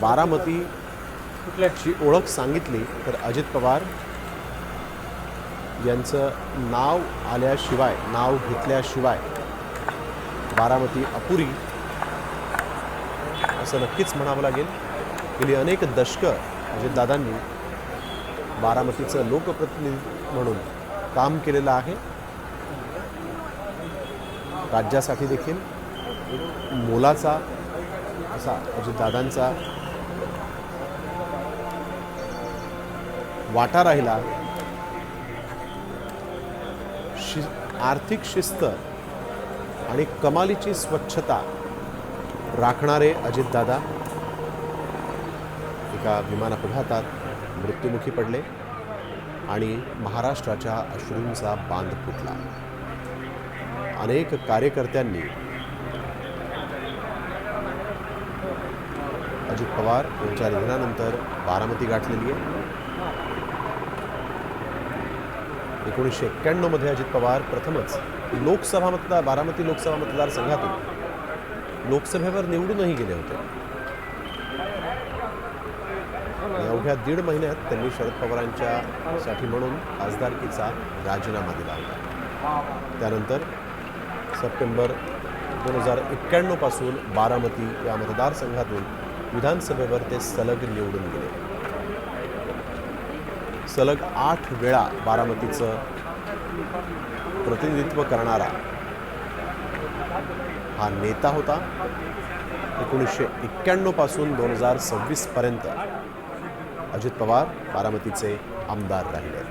बारामतीची ओळख सांगितली तर अजित पवार यांचं नाव आल्याशिवाय, नाव घेतल्याशिवाय बारामती अपुरी असं नक्कीच म्हणावं लागेल. गेली अनेक दशकं अजितदादांनी बारामतीचं लोकप्रतिनिधी म्हणून काम केलेलं आहे. राज्यासाठी देखील मोलाचा असा अजितदादांचा वाटा राहिला. आर्थिक शिस्त आणि कमालीची स्वच्छता राखणारे अजितदादा एका विमान अपघातात मृत्युमुखी पडले आणि महाराष्ट्राच्या अश्रूंचा बांध फुटला. अनेक कार्यकर्त्यांनी अजित पवार यांच्या निधनानंतर बारामती गाठलेली आहे. 1991 मध्ये अजित पवार प्रथमच बारामती लोकसभा मतदारसंघातून लोकसभेवर निवडूनही गेले होते. अवघ्या 1.5 महिन्यात त्यांनी शरद पवारांच्या साठी म्हणून खासदारकीचा राजीनामा दिला होता. त्यानंतर सप्टेंबर 2091 पासून बारामती या मतदारसंघातून विधानसभेवर ते सलग निवडून गेले. सलग 8 वेळा बारामतीचं प्रतिनिधित्व करणारा हा नेता होता. 1991 पासून 2026 पर्यंत अजित पवार बारामतीचे आमदार राहिले.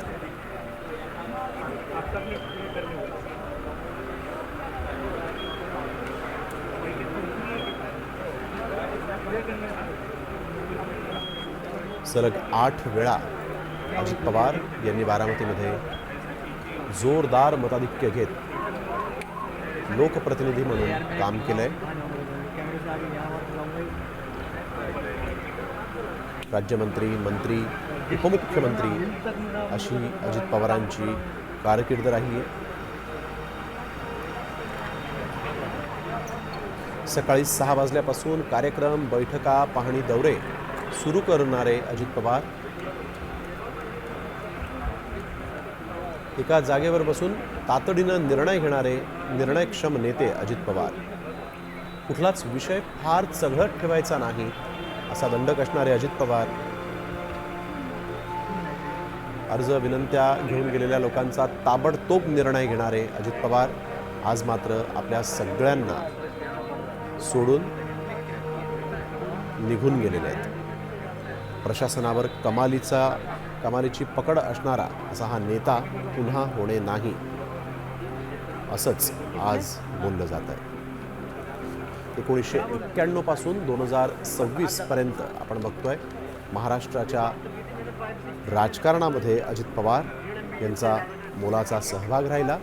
सलग 8 वेळा अजित पवार यांनी बारामतीमध्ये जोरदार मताधिक्य घेत लोकप्रतिनिधी म्हणून काम केलंय. राज्यमंत्री, मंत्री, उपमुख्यमंत्री अशी अजित पवारांची कारकीर्द राहिली. सकाळी 6 वाजल्यापासून कार्यक्रम, बैठका, पाहणी दौरे सुरू करणारे अजित पवार एका जागेवर बसून तातडीनं निर्णय घेणारे निर्णयक्षम नेते अजित पवार. कुठलाच विषय फार चघळत ठेवायचा नाही असा दंडक असणारे अजित पवार. अर्ज विनंत्या घेऊन गेलेल्या लोकांचा ताबडतोब निर्णय घेणारे अजित पवार आज मात्र आपल्या सगळ्यांना सोडून निघून गेलेले आहेत. प्रशासनावर कमालीची पकड असणारा असा हा नेता पुन्हा होणे नाही असंच आज बोललं जात आहे. 1991 पासून 2026 पर्यंत आपण बघतोय महाराष्ट्राच्या राजकारणामध्ये अजित पवार यांचा मोलाचा सहभाग राहिला.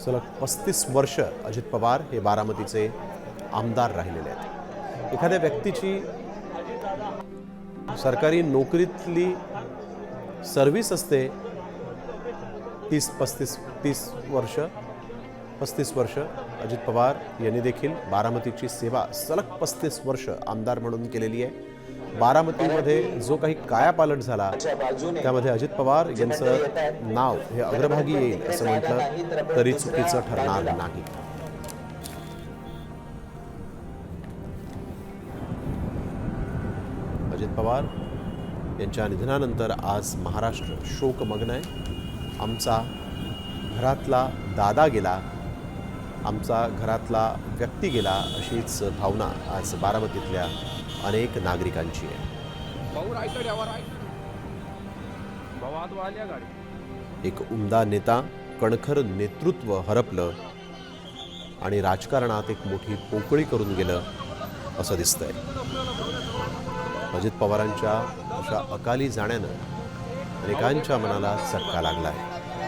सलग 35 वर्ष अजित पवार हे बारामतीचे आमदार राहिलेले आहेत. एखाद्या व्यक्तीची सरकारी नोकरीतली सर्व्हिस असते 30 वर्ष. अजित पवार यांनी देखील बारामतीची सेवा सलग 35 वर्ष आमदार म्हणून केलेली आहे. बारामतीमध्ये जो काही कायापालट झाला त्यामध्ये अजित पवार यांचं नाव हे अग्रभागी येईल असं म्हटलं तरी चुकीचं ठरणार नाही. अजित पवार यांच्या निधनानंतर आज महाराष्ट्र शोकमग्न आहे. आमचा घरातला दादा गेला, आमचा घरातला व्यक्ती गेला अशीच भावना आज बारामतीतल्या अनेक नागरिकांची आहे. एक उमदा नेता, कणखर नेतृत्व हरपलं आणि राजकारणात एक मोठी पोकळी करून गेलं असं दिसतंय. अजित पवारांच्या अशा अकाली जाण्यानं अनेकांच्या मनाला चटका लागला आहे.